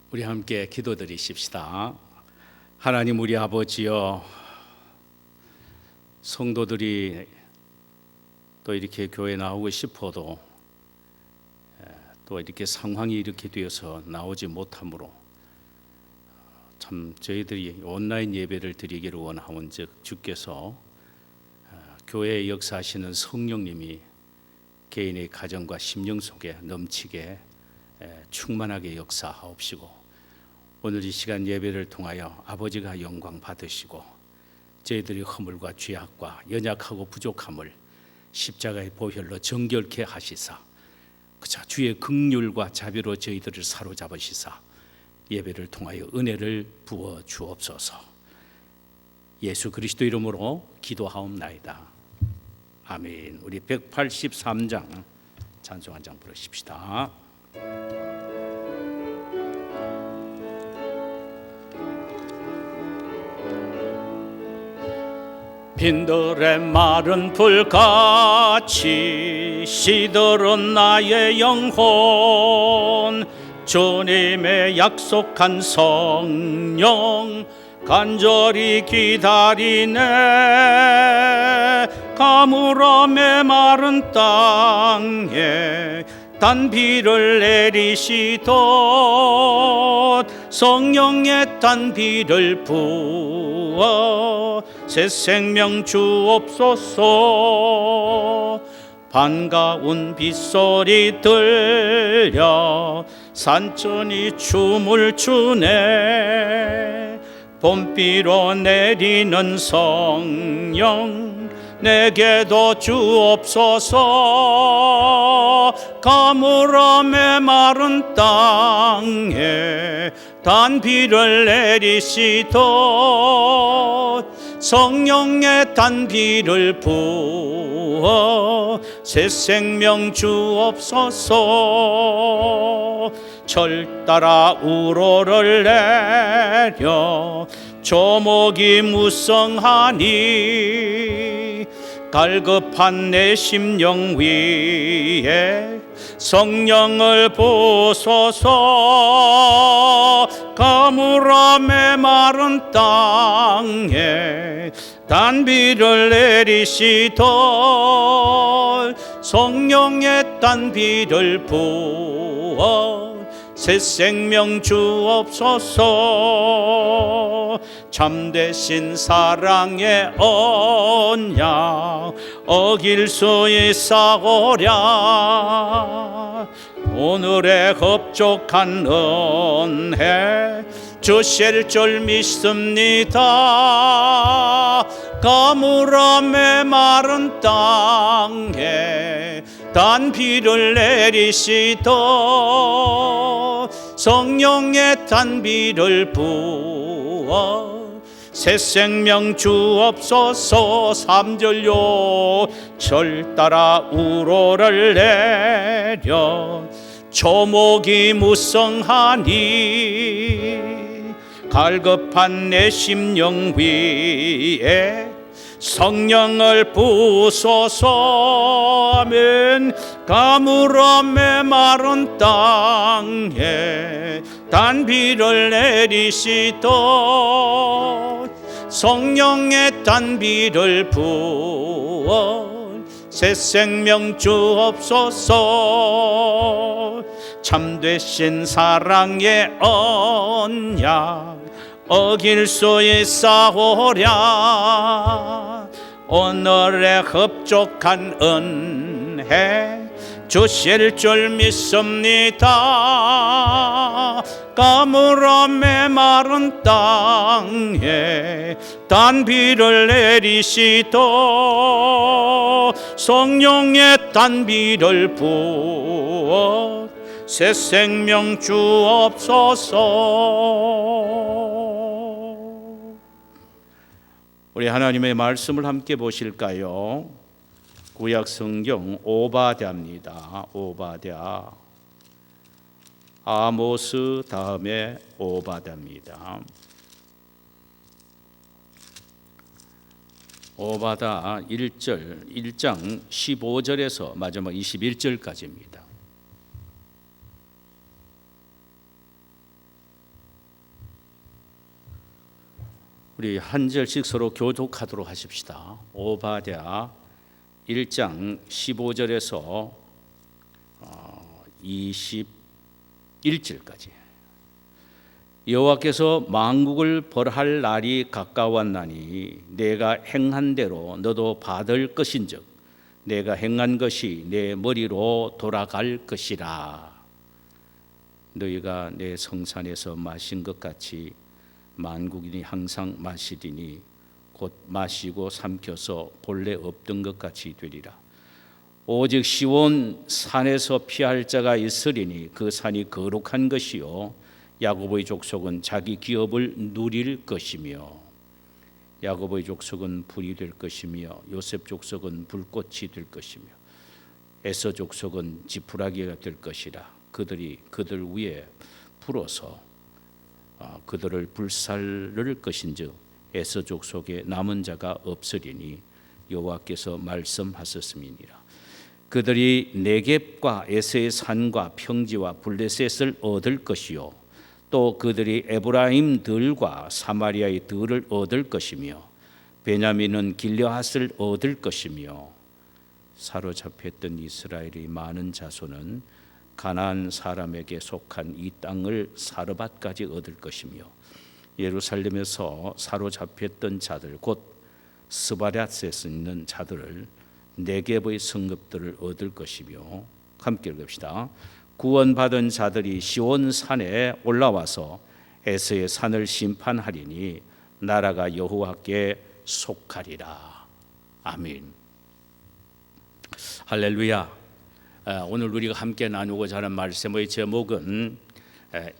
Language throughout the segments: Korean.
우리 함께 기도드리십시다. 하나님 우리 아버지여, 성도들이 또 이렇게 교회 나오고 싶어도 또 이렇게 상황이 이렇게 되어서 나오지 못하므로 참 저희들이 온라인 예배를 드리기를 원하온즉 주께서 교회에 역사하시는 성령님이 개인의 가정과 심령 속에 넘치게 충만하게 역사하옵시고, 오늘 이 시간 예배를 통하여 아버지가 영광 받으시고 저희들의 허물과 죄악과 연약하고 부족함을 십자가의 보혈로 정결케 하시사 그저 주의 긍휼과 자비로 저희들을 사로잡으시사 예배를 통하여 은혜를 부어 주옵소서. 예수 그리스도 이름으로 기도하옵나이다. 아멘. 우리 183장 찬송 한 장 부르십시다. 빈들의 마른 불같이 시들은 나의 영혼, 주님의 약속한 성령 간절히 기다리네. 가물어 메마른 땅에 단비를 내리시듯 성령의 단비를 부어 새 생명 주옵소서. 반가운 빗소리 들려 산천이 춤을 추네. 봄비로 내리는 성령 내게도 주옵소서. 가물어 메마른 땅에 단비를 내리시듯 성령의 단비를 부어 새 생명 주옵소서. 철 따라 우로를 내려 조목이 무성하니 갈급한 내 심령 위에 성령을 부소서. 가물어 메마른 땅에 단비를 내리시듯 성령의 단비를 부어 새 생명 주옵소서. 참되신 사랑의 언약 어길 수 있사오랴. 오늘의 흡족한 은혜 주실 줄 믿습니다. 가물어 메마른 땅에 단비를 내리시듯 성령의 단비를 부어 새 생명 주옵소서. 3절요. 철 따라 우로를 내려 조목이 무성하니 갈급한 내 심령 위에 성령을 부소서. 아멘. 가물어 메마른 땅에 단비를 내리시듯 성령의 단비를 부어 새 생명 주옵소서. 참되신 사랑의 언약 어길 수 있사오랴. 오늘의 흡족한 은혜 주실 줄 믿습니다. 가물어 메마른 땅에 단비를 내리시듯 성령의 단비를 부어 새 생명 주옵소서. 우리 하나님의 말씀을 함께 보실까요? 구약 성경 오바댜입니다. 오바댜. 아모스 다음에 오바댜입니다. 오바다 1장 15절에서 마지막 21절까지입니다. 우리 한 절씩 서로 교독하도록 하십시다. 오바댜 1장 15절에서 21절까지. 여호와께서 만국을 벌할 날이 가까웠나니 내가 행한 대로 너도 받을 것인즉 내가 행한 것이 내 머리로 돌아갈 것이라. 너희가 내 성산에서 마신 것 같이 만국인이 항상 마시리니 곧 마시고 삼켜서 본래 없던 것 같이 되리라. 오직 시온 산에서 피할 자가 있으리니 그 산이 거룩한 것이요 야곱의 족속은 자기 기업을 누릴 것이며, 야곱의 족속은 불이 될 것이며 요셉 족속은 불꽃이 될 것이며 에서 족속은 지푸라기가 될 것이라. 그들이 그들 위에 불어서 그들을 불살를 것인즉 에서 족속에 남은 자가 없으리니 여호와께서 말씀하셨음이니라. 그들이 네겝과 에서의 산과 평지와 블레셋을 얻을 것이요 또 그들이 에브라임 들과 사마리아의 들을 얻을 것이며 베냐민은 길르앗을 얻을 것이며 사로잡혔던 이스라엘의 많은 자손은 가나안 사람에게 속한 이 땅을 사르밧까지 얻을 것이며 예루살렘에서 사로잡혔던 자들 곧 스바랴스에 있는 자들을 네겝의 성읍들을 얻을 것이며, 함께 읽읍시다. 구원받은 자들이 시온 산에 올라와서 에서의 산을 심판하리니 나라가 여호와께 속하리라. 아멘. 할렐루야. 오늘 우리가 함께 나누고자 하는 말씀의 제목은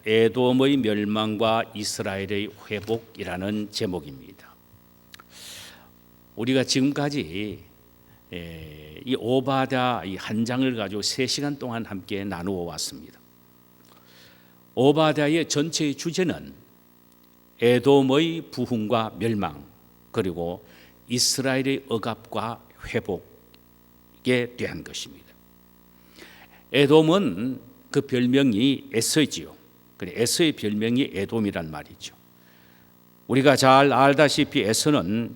에돔의 멸망과 이스라엘의 회복이라는 제목입니다. 우리가 지금까지 이 오바댜 이 한 장을 가지고 3시간 동안 함께 나누어 왔습니다. 오바댜의 전체의 주제는 에돔의 부흥과 멸망 그리고 이스라엘의 억압과 회복에 대한 것입니다. 에돔은 그 별명이 에서이지요. 그래 에서의 별명이 에돔이란 말이죠. 우리가 잘 알다시피 에서는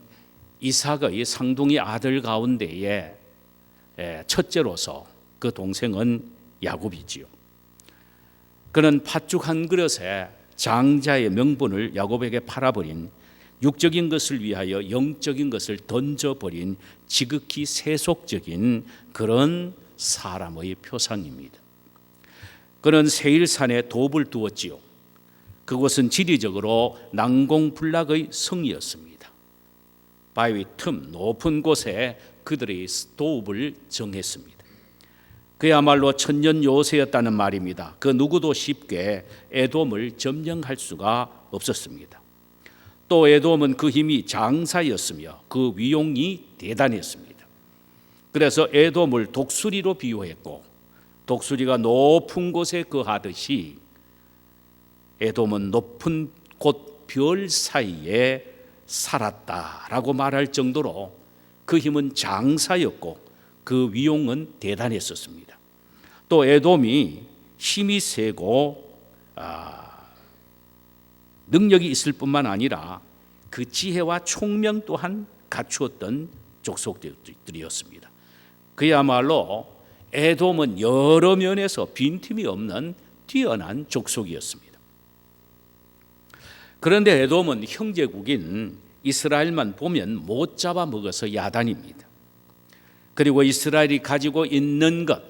이삭의 상둥이 아들 가운데에 첫째로서 그 동생은 야곱이지요. 그는 팥죽 한 그릇에 장자의 명분을 야곱에게 팔아버린, 육적인 것을 위하여 영적인 것을 던져버린 지극히 세속적인 그런 사람의 표상입니다. 그는 세일산에 도읍을 두었지요. 그곳은 지리적으로 난공불락의 성이었습니다. 바위 틈 높은 곳에 그들의 도읍을 정했습니다. 그야말로 천년 요새였다는 말입니다. 그 누구도 쉽게 에돔을 점령할 수가 없었습니다. 또 에돔은 그 힘이 장사였으며 그 위용이 대단했습니다. 그래서 에돔을 독수리로 비유했고, 독수리가 높은 곳에 거하듯이 에돔은 높은 곳 별 사이에 살았다라고 말할 정도로 그 힘은 장사였고 그 위용은 대단했었습니다. 또 에돔이 힘이 세고 능력이 있을 뿐만 아니라 그 지혜와 총명 또한 갖추었던 족속들이었습니다. 그야말로 에돔은 여러 면에서 빈틈이 없는 뛰어난 족속이었습니다. 그런데 에돔은 형제국인 이스라엘만 보면 못 잡아먹어서 야단입니다. 그리고 이스라엘이 가지고 있는 것,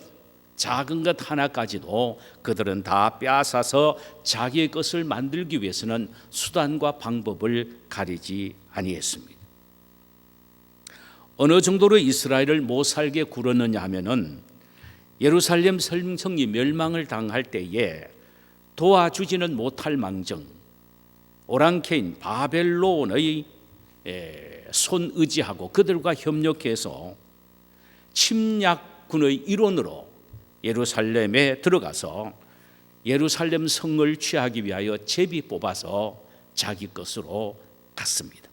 작은 것 하나까지도 그들은 다 빼앗아서 자기의 것을 만들기 위해서는 수단과 방법을 가리지 아니했습니다. 어느 정도로 이스라엘을 못 살게 굴었느냐 하면은 예루살렘 성이 멸망을 당할 때에 도와주지는 못할 망정 오랑캐인 바벨론의 손 의지하고 그들과 협력해서 침략군의 일원으로 예루살렘에 들어가서 예루살렘 성을 취하기 위하여 제비 뽑아서 자기 것으로 갔습니다.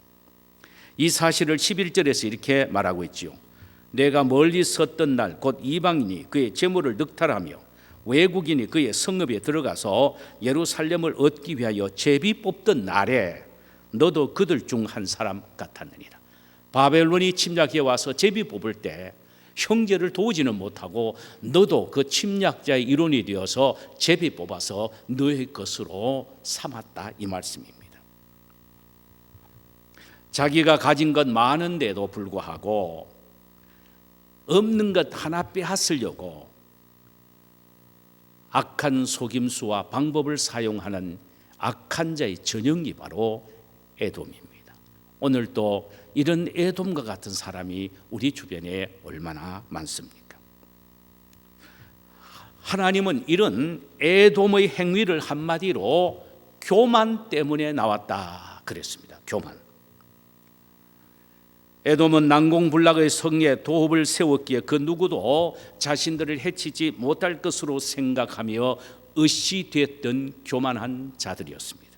이 사실을 11절에서 이렇게 말하고 있지요. 내가 멀리 섰던 날 곧 이방인이 그의 재물을 늑탈하며 외국인이 그의 성읍에 들어가서 예루살렘을 얻기 위하여 제비 뽑던 날에 너도 그들 중 한 사람 같았느니라. 바벨론이 침략해 와서 제비 뽑을 때 형제를 도우지는 못하고 너도 그 침략자의 일원이 되어서 제비 뽑아서 너의 것으로 삼았다, 이 말씀입니다. 자기가 가진 것 많은데도 불구하고 없는 것 하나 빼앗으려고 악한 속임수와 방법을 사용하는 악한 자의 전형이 바로 에돔입니다. 오늘 또 이런 에돔과 같은 사람이 우리 주변에 얼마나 많습니까? 하나님은 이런 에돔의 행위를 한마디로 교만 때문에 나왔다 그랬습니다. 교만. 에돔은 난공불락의 성에 도읍을 세웠기에 그 누구도 자신들을 해치지 못할 것으로 생각하며 의시됐던 교만한 자들이었습니다.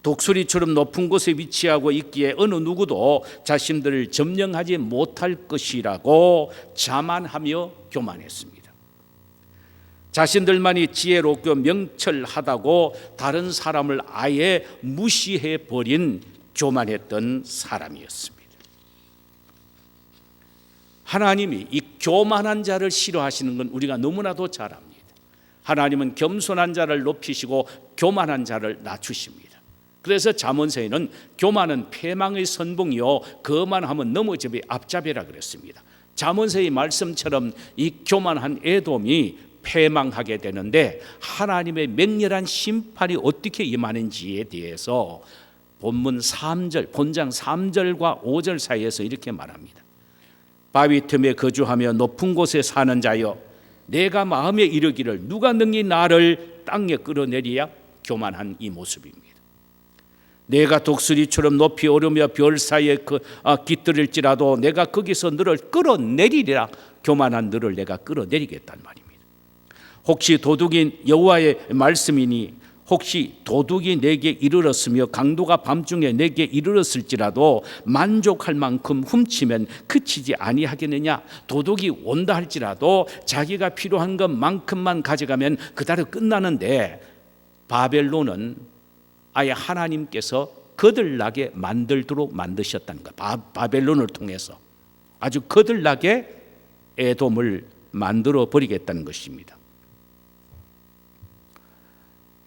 독수리처럼 높은 곳에 위치하고 있기에 어느 누구도 자신들을 점령하지 못할 것이라고 자만하며 교만했습니다. 자신들만이 지혜롭고 명철하다고 다른 사람을 아예 무시해버린 교만했던 사람이었습니다. 하나님이 이 교만한 자를 싫어하시는 건 우리가 너무나도 잘 압니다. 하나님은 겸손한 자를 높이시고 교만한 자를 낮추십니다. 그래서 잠언서에는 교만은 패망의 선봉이요 거만하면 넘어집의 앞잡이라 그랬습니다. 잠언서의 말씀처럼 이 교만한 에돔이 패망하게 되는데 하나님의 맹렬한 심판이 어떻게 임하는지에 대해서 본장 3절과 5절 사이에서 이렇게 말합니다. 바위 틈에 거주하며 높은 곳에 사는 자여, 내가 마음에 이르기를 누가 능히 나를 땅에 끌어내리야? 교만한 이 모습입니다. 내가 독수리처럼 높이 오르며 별 사이에 깃들일지라도 내가 거기서 너를 끌어내리리라. 교만한 너를 내가 끌어내리겠단 말입니다. 혹시 도둑이 여호와의 말씀이니 혹시 도둑이 내게 이르렀으며 강도가 밤중에 내게 이르렀을지라도 만족할 만큼 훔치면 그치지 아니하겠느냐? 도둑이 온다 할지라도 자기가 필요한 것만큼만 가져가면 그대로 끝나는데 바벨론은 아예 하나님께서 거들나게 만들도록 만드셨다는 것. 바벨론을 통해서 아주 거들나게 에돔을 만들어 버리겠다는 것입니다.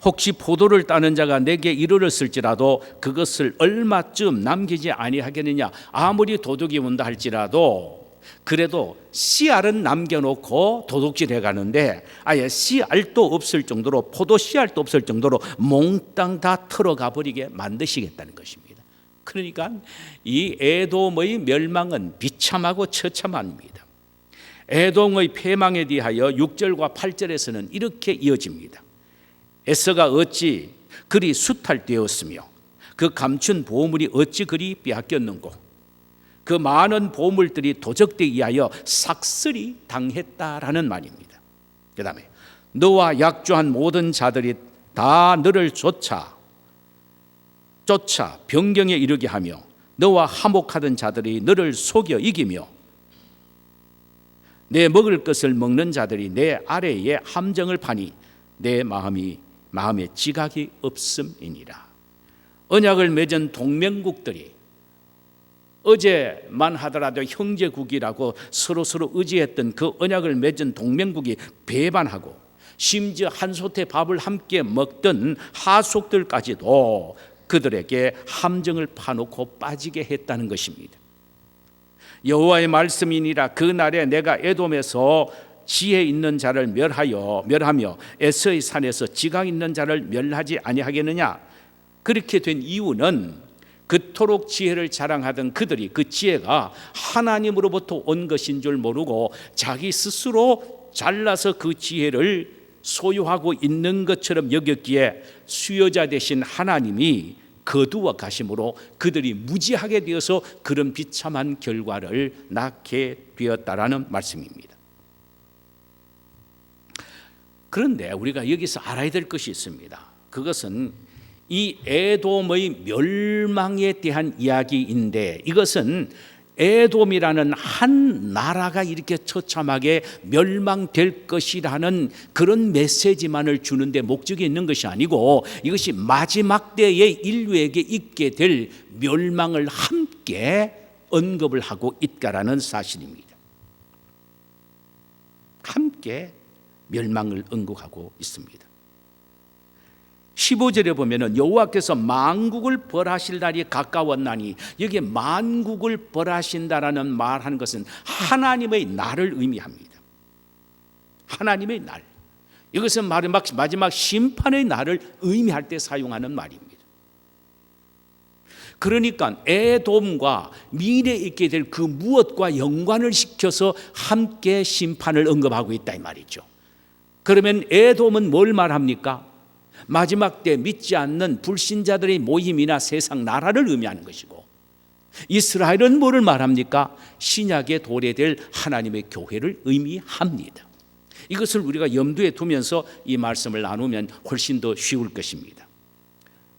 혹시 포도를 따는 자가 내게 이르렀을지라도 그것을 얼마쯤 남기지 아니하겠느냐? 아무리 도둑이 온다 할지라도 그래도 씨알은 남겨놓고 도둑질해 가는데 아예 씨알도 없을 정도로 포도 씨알도 없을 정도로 몽땅 다 털어가 버리게 만드시겠다는 것입니다. 그러니까 이 에돔의 멸망은 비참하고 처참합니다. 에돔의 패망에 대하여 6절과 8절에서는 이렇게 이어집니다. 에서가 어찌 그리 수탈되었으며 그 감춘 보물이 어찌 그리 빼앗겼는고 그 많은 보물들이 도적들에 의하여 삭슬이 당했다라는 말입니다. 그 다음에 너와 약조한 모든 자들이 다 너를 쫓아 변경에 이르게 하며 너와 화목하던 자들이 너를 속여 이기며 내 먹을 것을 먹는 자들이 내 아래에 함정을 파니 내 마음에 지각이 없음이니라. 언약을 맺은 동맹국들이 어제만 하더라도 형제국이라고 서로 의지했던 그 언약을 맺은 동맹국이 배반하고 심지어 한솥에 밥을 함께 먹던 하속들까지도 그들에게 함정을 파놓고 빠지게 했다는 것입니다. 여호와의 말씀이니라. 그날에 내가 에돔에서 지혜 있는 자를 멸하며 에서의 산에서 지각 있는 자를 멸하지 아니하겠느냐? 그렇게 된 이유는 그토록 지혜를 자랑하던 그들이 그 지혜가 하나님으로부터 온 것인 줄 모르고 자기 스스로 잘나서 그 지혜를 소유하고 있는 것처럼 여겼기에 수여자 되신 하나님이 거두어 가심으로 그들이 무지하게 되어서 그런 비참한 결과를 낳게 되었다라는 말씀입니다. 그런데 우리가 여기서 알아야 될 것이 있습니다. 그것은 이 에돔의 멸망에 대한 이야기인데 이것은 에돔이라는 한 나라가 이렇게 처참하게 멸망될 것이라는 그런 메시지만을 주는데 목적이 있는 것이 아니고, 이것이 마지막 때에 인류에게 있게 될 멸망을 함께 언급을 하고 있다라는 사실입니다. 함께 멸망을 언급하고 있습니다. 15절에 보면은 여호와께서 만국을 벌하실 날이 가까웠나니, 여기에 만국을 벌하신다라는 말하는 것은 하나님의 날을 의미합니다. 하나님의 날. 이것은 마지막 심판의 날을 의미할 때 사용하는 말입니다. 그러니까 에돔과 미래에 있게 될 그 무엇과 연관을 시켜서 함께 심판을 언급하고 있다 이 말이죠. 그러면 에돔은 뭘 말합니까? 마지막 때 믿지 않는 불신자들의 모임이나 세상 나라를 의미하는 것이고, 이스라엘은 뭐를 말합니까? 신약에 도래될 하나님의 교회를 의미합니다. 이것을 우리가 염두에 두면서 이 말씀을 나누면 훨씬 더 쉬울 것입니다.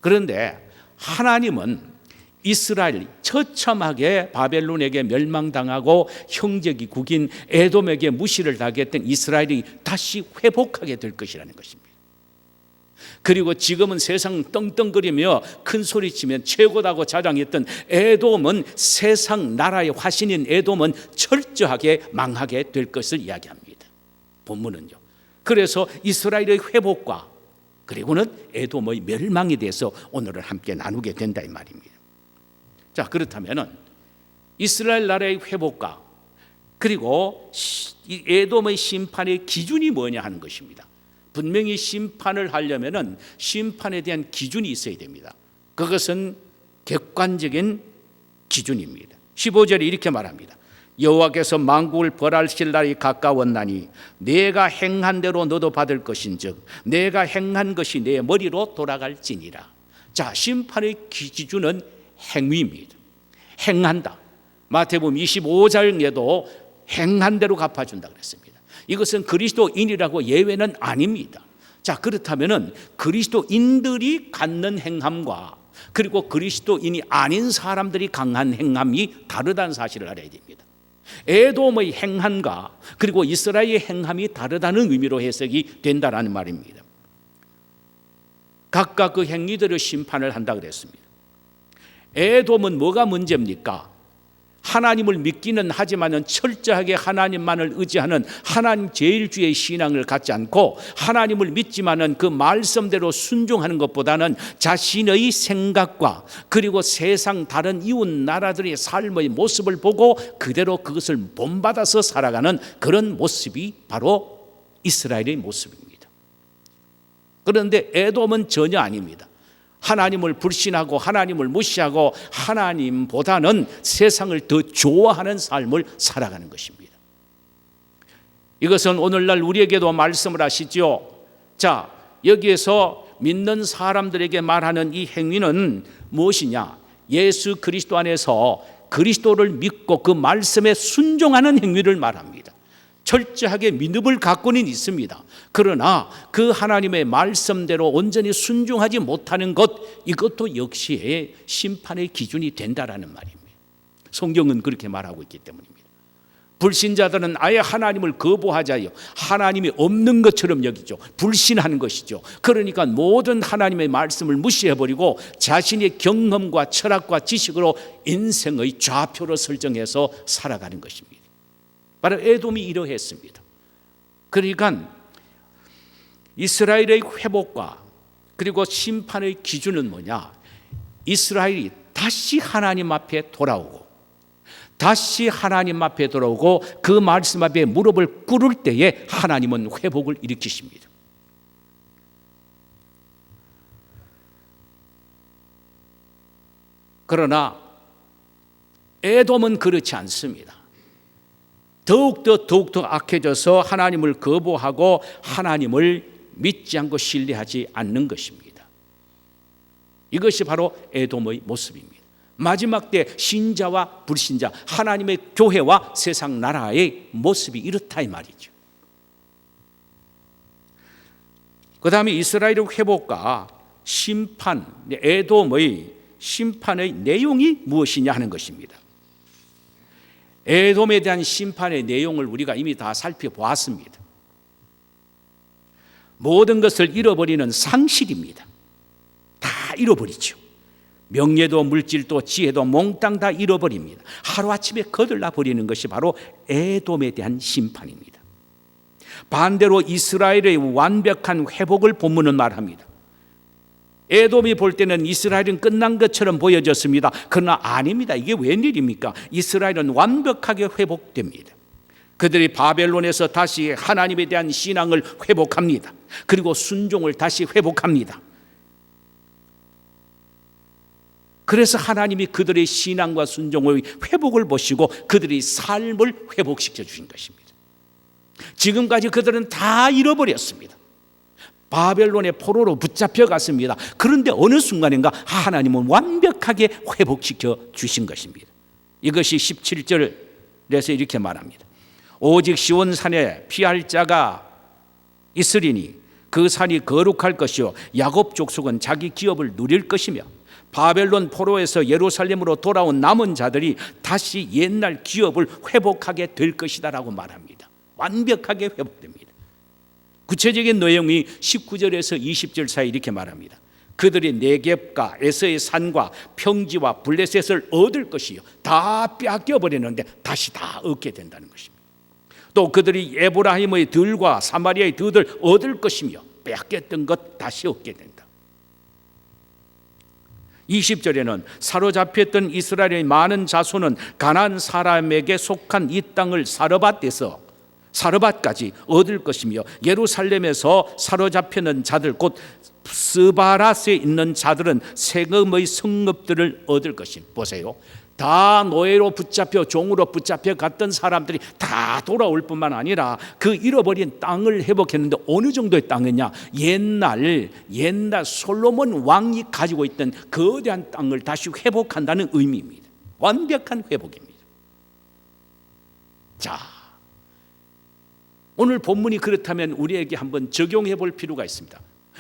그런데 하나님은 이스라엘이 처참하게 바벨론에게 멸망당하고 형제국인 에돔에게 무시를 당했던 이스라엘이 다시 회복하게 될 것이라는 것입니다. 그리고 지금은 세상 떵떵거리며 큰 소리치면 최고다고 자랑했던 에돔은, 세상 나라의 화신인 에돔은 철저하게 망하게 될 것을 이야기합니다. 본문은요. 그래서 이스라엘의 회복과 그리고는 에돔의 멸망에 대해서 오늘은 함께 나누게 된다 이 말입니다. 자, 그렇다면은 이스라엘 나라의 회복과 그리고 에돔의 심판의 기준이 뭐냐 하는 것입니다. 분명히 심판을 하려면은 심판에 대한 기준이 있어야 됩니다. 그것은 객관적인 기준입니다. 15절에 이렇게 말합니다. 여호와께서 만국을 벌하실 날이 가까웠나니 내가 행한 대로 너도 받을 것인즉 내가 행한 것이 내 머리로 돌아갈지니라. 자, 심판의 기준은 행위입니다. 행한다. 마태복음 25장에도 행한 대로 갚아준다 그랬습니다. 이것은 그리스도인이라고 예외는 아닙니다. 자, 그렇다면은 그리스도인들이 갖는 행함과 그리고 그리스도인이 아닌 사람들이 강한 행함이 다르다는 사실을 알아야 됩니다. 에돔의 행함과 그리고 이스라엘의 행함이 다르다는 의미로 해석이 된다라는 말입니다. 각각 그 행위들을 심판을 한다 그랬습니다. 에돔은 뭐가 문제입니까? 하나님을 믿기는 하지만은 철저하게 하나님만을 의지하는 하나님 제일주의 신앙을 갖지 않고, 하나님을 믿지만은 그 말씀대로 순종하는 것보다는 자신의 생각과 그리고 세상 다른 이웃 나라들의 삶의 모습을 보고 그대로 그것을 본받아서 살아가는 그런 모습이 바로 이스라엘의 모습입니다. 그런데 에돔은 전혀 아닙니다. 하나님을 불신하고 하나님을 무시하고 하나님보다는 세상을 더 좋아하는 삶을 살아가는 것입니다. 이것은 오늘날 우리에게도 말씀을 하시죠. 자, 여기에서 믿는 사람들에게 말하는 이 행위는 무엇이냐? 예수 그리스도 안에서 그리스도를 믿고 그 말씀에 순종하는 행위를 말합니다. 철저하게 믿음을 갖고는 있습니다. 그러나 그 하나님의 말씀대로 온전히 순종하지 못하는 것, 이것도 역시 심판의 기준이 된다라는 말입니다. 성경은 그렇게 말하고 있기 때문입니다. 불신자들은 아예 하나님을 거부하자요, 하나님이 없는 것처럼 여기죠. 불신하는 것이죠. 그러니까 모든 하나님의 말씀을 무시해버리고 자신의 경험과 철학과 지식으로 인생의 좌표를 설정해서 살아가는 것입니다. 바로 에돔이 이러했습니다. 그러니까 이스라엘의 회복과 그리고 심판의 기준은 뭐냐? 이스라엘이 다시 하나님 앞에 돌아오고, 다시 하나님 앞에 돌아오고 그 말씀 앞에 무릎을 꿇을 때에 하나님은 회복을 일으키십니다. 그러나 에돔은 그렇지 않습니다. 더욱더 악해져서 하나님을 거부하고 하나님을 믿지 않고 신뢰하지 않는 것입니다. 이것이 바로 에돔의 모습입니다. 마지막 때 신자와 불신자, 하나님의 교회와 세상 나라의 모습이 이렇다 이 말이죠. 그 다음에 이스라엘의 회복과 심판, 에돔의 심판의 내용이 무엇이냐 하는 것입니다. 에돔에 대한 심판의 내용을 우리가 이미 다 살펴보았습니다. 모든 것을 잃어버리는 상실입니다. 다 잃어버리죠. 명예도 물질도 지혜도 몽땅 다 잃어버립니다. 하루아침에 거들나 버리는 것이 바로 에돔에 대한 심판입니다. 반대로 이스라엘의 완벽한 회복을 본문은 말합니다. 에돔이 볼 때는 이스라엘은 끝난 것처럼 보여졌습니다. 그러나 아닙니다. 이게 웬일입니까? 이스라엘은 완벽하게 회복됩니다. 그들이 바벨론에서 다시 하나님에 대한 신앙을 회복합니다. 그리고 순종을 다시 회복합니다. 그래서 하나님이 그들의 신앙과 순종의 회복을 보시고 그들의 삶을 회복시켜 주신 것입니다. 지금까지 그들은 다 잃어버렸습니다. 바벨론의 포로로 붙잡혀 갔습니다. 그런데 어느 순간인가 하나님은 완벽하게 회복시켜 주신 것입니다. 이것이 17절에서 이렇게 말합니다. 오직 시온 산에 피할 자가 있으리니 그 산이 거룩할 것이요 야곱 족속은 자기 기업을 누릴 것이며 바벨론 포로에서 예루살렘으로 돌아온 남은 자들이 다시 옛날 기업을 회복하게 될 것이다라고 말합니다. 완벽하게 회복됩니다. 구체적인 내용이 19절에서 20절 사이 이렇게 말합니다. 그들이 네겝과 에서의 산과 평지와 블레셋을 얻을 것이요 다 빼앗겨버리는데 다시 다 얻게 된다는 것입니다. 또 그들이 에브라임의 들과 사마리아의 들을 얻을 것이며 빼앗겼던 것 다시 얻게 된다. 20절에는 사로잡혔던 이스라엘의 많은 자손은 가나안 사람에게 속한 이 땅을 사르밧까지 얻을 것이며 예루살렘에서 사로잡히는 자들 곧 스바라스에 있는 자들은 세금의 성읍들을 얻을 것입니다. 보세요. 다 노예로 붙잡혀 종으로 붙잡혀 갔던 사람들이 다 돌아올 뿐만 아니라 그 잃어버린 땅을 회복했는데 어느 정도의 땅이냐? 옛날 솔로몬 왕이 가지고 있던 거대한 땅을 다시 회복한다는 의미입니다. 완벽한 회복입니다. 자, 오늘 본문이 그렇다면 우리에게 한번 적용해 볼 필요가 있습니다.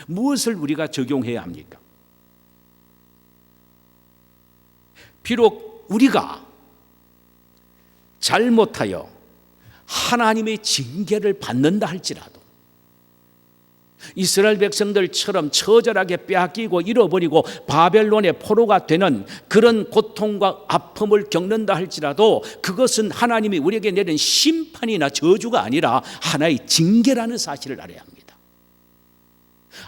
무엇을 우리가 적용해야 합니까? 비록 우리가 잘못하여 하나님의 징계를 받는다 할지라도 이스라엘 백성들처럼 처절하게 빼앗기고 잃어버리고 바벨론의 포로가 되는 그런 고통과 아픔을 겪는다 할지라도 그것은 하나님이 우리에게 내린 심판이나 저주가 아니라 하나의 징계라는 사실을 알아야 합니다.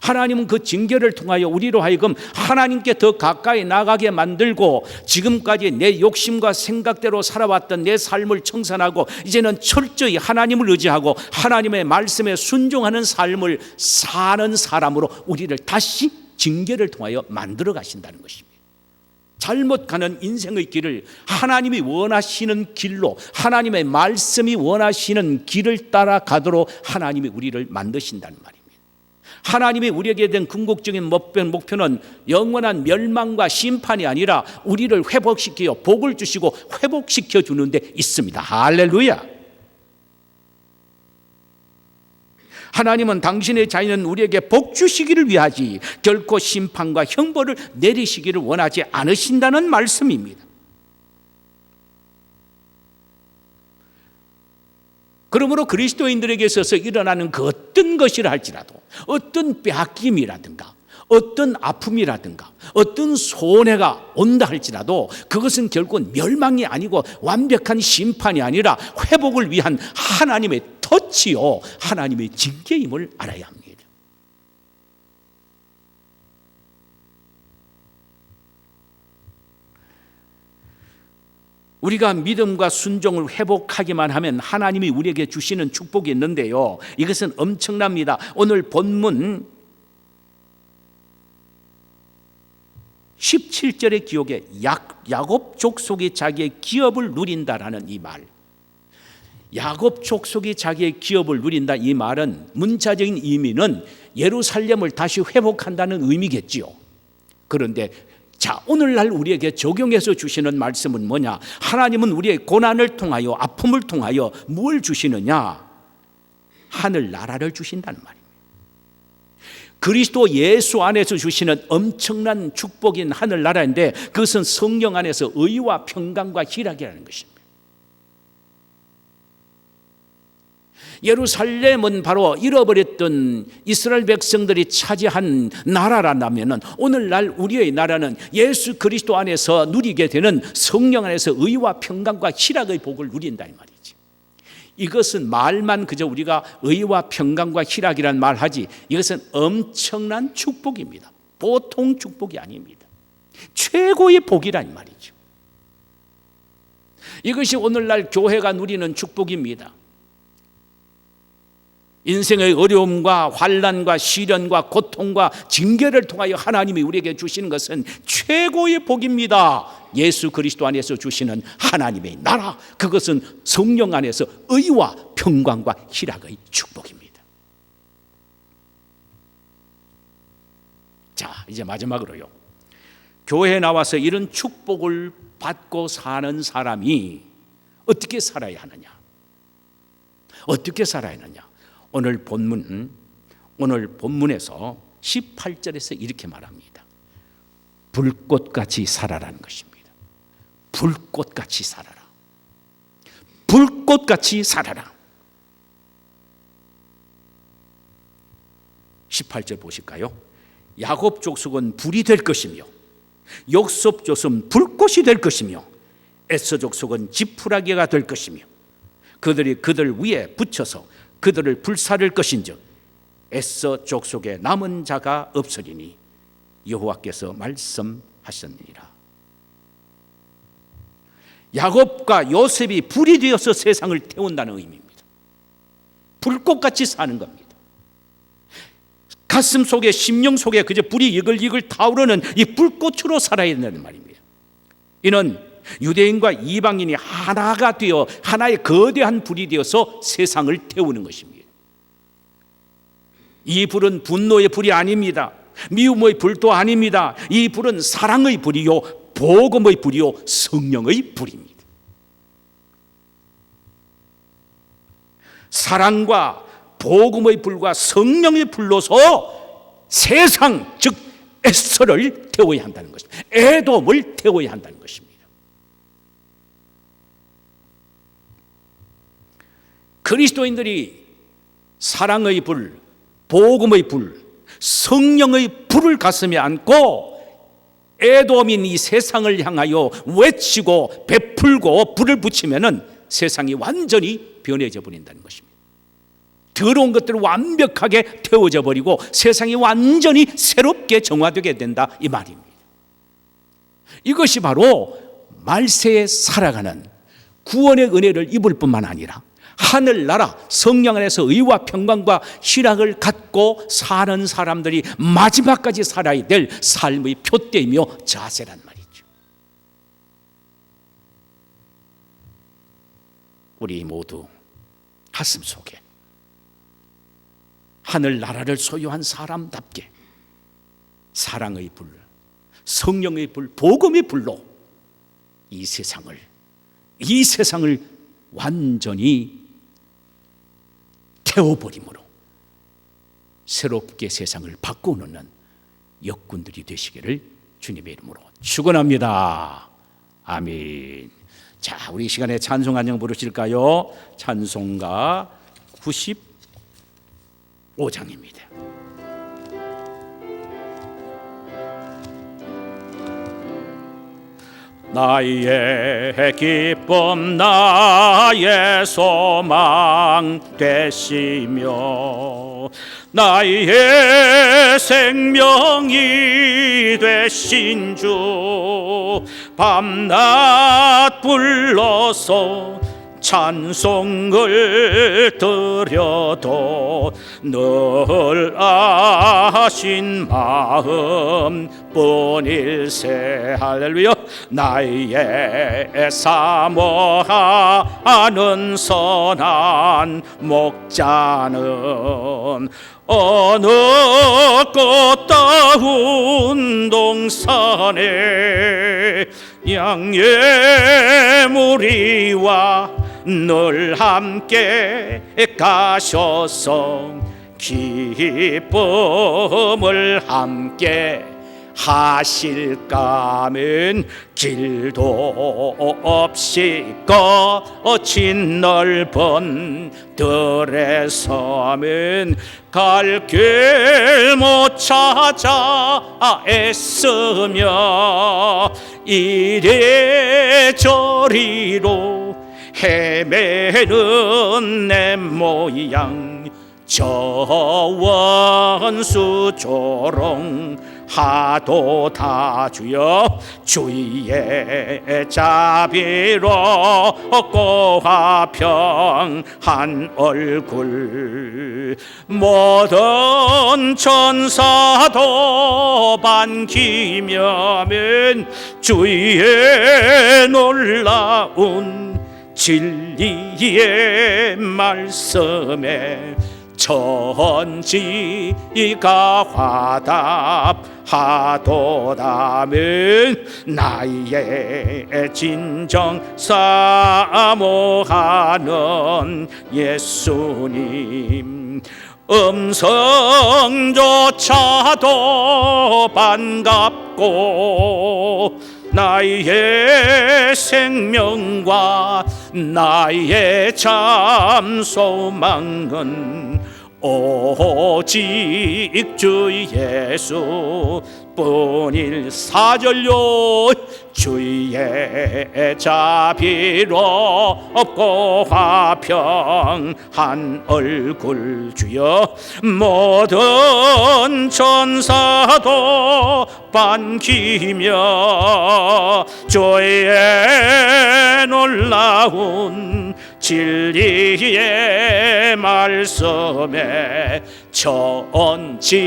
하나님은 그 징계를 통하여 우리로 하여금 하나님께 더 가까이 나가게 만들고 지금까지 내 욕심과 생각대로 살아왔던 내 삶을 청산하고 이제는 철저히 하나님을 의지하고 하나님의 말씀에 순종하는 삶을 사는 사람으로 우리를 다시 징계를 통하여 만들어 가신다는 것입니다. 잘못 가는 인생의 길을 하나님이 원하시는 길로 하나님의 말씀이 원하시는 길을 따라가도록 하나님이 우리를 만드신다는 말입니다. 하나님이 우리에게 된 궁극적인 목표는 영원한 멸망과 심판이 아니라 우리를 회복시켜 복을 주시고 회복시켜 주는 데 있습니다. 할렐루야. 하나님은 당신의 자녀는 우리에게 복 주시기를 위하지 결코 심판과 형벌을 내리시기를 원하지 않으신다는 말씀입니다. 그러므로 그리스도인들에게 있어서 일어나는 그 어떤 것이라 할지라도 어떤 빼앗김이라든가 어떤 아픔이라든가 어떤 손해가 온다 할지라도 그것은 결국 멸망이 아니고 완벽한 심판이 아니라 회복을 위한 하나님의 터치요 하나님의 징계임을 알아야 합니다. 우리가 믿음과 순종을 회복하기만 하면 하나님이 우리에게 주시는 축복이 있는데요, 이것은 엄청납니다. 오늘 본문 17절의 기록에 야곱 족속이 자기의 기업을 누린다라는 이 말, 야곱 족속이 자기의 기업을 누린다 이 말은 문자적인 의미는 예루살렘을 다시 회복한다는 의미겠지요. 그런데 자, 오늘날 우리에게 적용해서 주시는 말씀은 뭐냐? 하나님은 우리의 고난을 통하여 아픔을 통하여 뭘 주시느냐? 하늘나라를 주신다는 말입니다. 그리스도 예수 안에서 주시는 엄청난 축복인 하늘나라인데 그것은 성령 안에서 의와 평강과 희락이라는 것입니다. 예루살렘은 바로 잃어버렸던 이스라엘 백성들이 차지한 나라라면 오늘날 우리의 나라는 예수 그리스도 안에서 누리게 되는 성령 안에서 의와 평강과 희락의 복을 누린다 이 말이지. 이것은 말만 그저 우리가 의와 평강과 희락이란 말하지, 이것은 엄청난 축복입니다. 보통 축복이 아닙니다. 최고의 복이란 말이죠. 이것이 오늘날 교회가 누리는 축복입니다. 인생의 어려움과 환난과 시련과 고통과 징계를 통하여 하나님이 우리에게 주시는 것은 최고의 복입니다. 예수 그리스도 안에서 주시는 하나님의 나라, 그것은 성령 안에서 의와 평강과 희락의 축복입니다. 자, 이제 마지막으로요, 교회에 나와서 이런 축복을 받고 사는 사람이 어떻게 살아야 하느냐? 어떻게 살아야 하느냐? 오늘 본문에서 18절에서 이렇게 말합니다. 불꽃같이 살아라는 것입니다. 불꽃같이 살아라. 불꽃같이 살아라. 18절 보실까요? 야곱 족속은 불이 될 것이며 욥 족속은 불꽃이 될 것이며 에서 족속은 지푸라기가 될 것이며 그들이 그들 위에 붙여서 그들을 불사를 것인즉 에서 족속에 남은 자가 없으리니 여호와께서 말씀하셨느니라. 야곱과 요셉이 불이 되어서 세상을 태운다는 의미입니다. 불꽃같이 사는 겁니다. 가슴 속에, 심령 속에 그저 불이 이글이글 타오르는 이 불꽃으로 살아야 된다는 말입니다. 이는 유대인과 이방인이 하나가 되어 하나의 거대한 불이 되어서 세상을 태우는 것입니다. 이 불은 분노의 불이 아닙니다. 미움의 불도 아닙니다. 이 불은 사랑의 불이요, 복음의 불이요, 성령의 불입니다. 사랑과 복음의 불과 성령의 불로서 세상, 즉 에서를 태워야 한다는 것입니다. 에돔을 태워야 한다는 것입니다. 그리스도인들이 사랑의 불, 복음의 불, 성령의 불을 가슴에 안고 에돔인 이 세상을 향하여 외치고 베풀고 불을 붙이면은 세상이 완전히 변해져 버린다는 것입니다. 더러운 것들을 완벽하게 태워져 버리고 세상이 완전히 새롭게 정화되게 된다 이 말입니다. 이것이 바로 말세에 살아가는 구원의 은혜를 입을 뿐만 아니라 하늘나라 성령 안에서 의와 평강과 희락을 갖고 사는 사람들이 마지막까지 살아야 될 삶의 표대이며 자세란 말이죠. 우리 모두 가슴 속에 하늘나라를 소유한 사람답게 사랑의 불, 성령의 불, 복음의 불로 이 세상을 완전히 태워버림으로 새롭게 세상을 바꾸는 역군들이 되시기를 주님의 이름으로 축원합니다. 아멘. 자, 우리 이 시간에 찬송 한 장 부르실까요? 찬송가 95장입니다. 나의 기쁨 나의 소망 되시며 나의 생명이 되신 주 밤낮 불러서 찬송을 드려도 늘 아신 마음 뿐일세. 할렐루야. 나의 사모하는 선한 목자는 어느 꽃다운 동산에 양의 무리와 늘 함께 가셔서 기쁨을 함께 하실까면 길도 없이 거친 넓은 들에 서면 갈 길 못 찾아 애쓰며 이래저리로 헤매는 내 모양 저 원수 조롱 하도 다 주여 주의 자비로 고화평한 얼굴 모든 천사도 반기며면 주의 놀라운 진리의 말씀에 천지가 화답하도다면 나의 진정 사모하는 예수님 음성조차도 반갑고 나의 생명과 나의 참 소망은 오직 주 예수 뿐일 사절요 주의 자비로 없고 화평한 얼굴 주여 모든 천사도 반기며 주의 놀라운 진리의 말씀에 천지가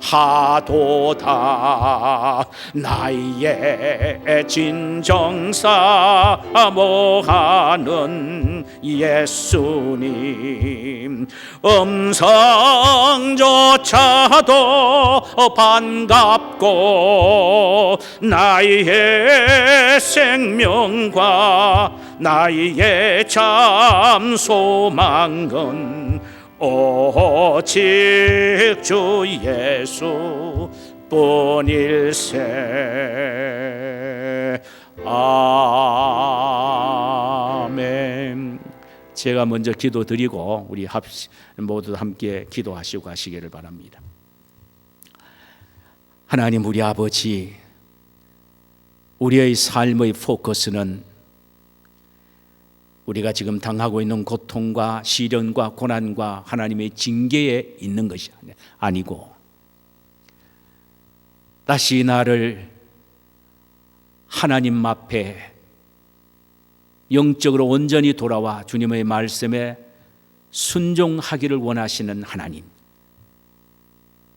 화답하도다 나의 진정 사모하는 예수님 음성조차도 반갑고 나의 생명과 나의 참 소망은 오직 주 예수 뿐일세. 아멘. 제가 먼저 기도드리고 우리 모두 함께 기도하시고 가시기를 바랍니다. 하나님 우리 아버지, 우리의 삶의 포커스는 우리가 지금 당하고 있는 고통과 시련과 고난과 하나님의 징계에 있는 것이 아니고 다시 나를 하나님 앞에 영적으로 온전히 돌아와 주님의 말씀에 순종하기를 원하시는 하나님,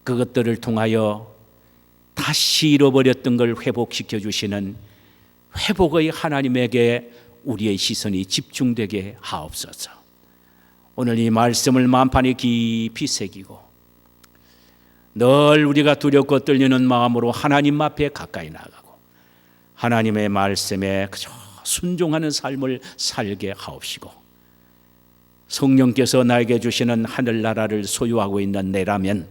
그것들을 통하여 다시 잃어버렸던 걸 회복시켜 주시는 회복의 하나님에게 우리의 시선이 집중되게 하옵소서. 오늘 이 말씀을 마음판에 깊이 새기고 늘 우리가 두렵고 떨리는 마음으로 하나님 앞에 가까이 나가고 하나님의 말씀에 그저 순종하는 삶을 살게 하옵시고, 성령께서 나에게 주시는 하늘나라를 소유하고 있는 내라면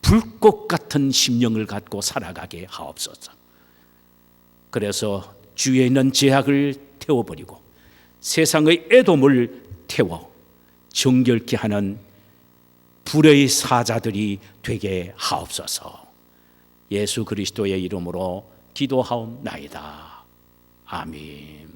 불꽃 같은 심령을 갖고 살아가게 하옵소서. 그래서 주위에 있는 죄악을 태워버리고 세상의 애돔을 태워 정결케 하는 불의 사자들이 되게 하옵소서. 예수 그리스도의 이름으로 기도하옵나이다. 아멘.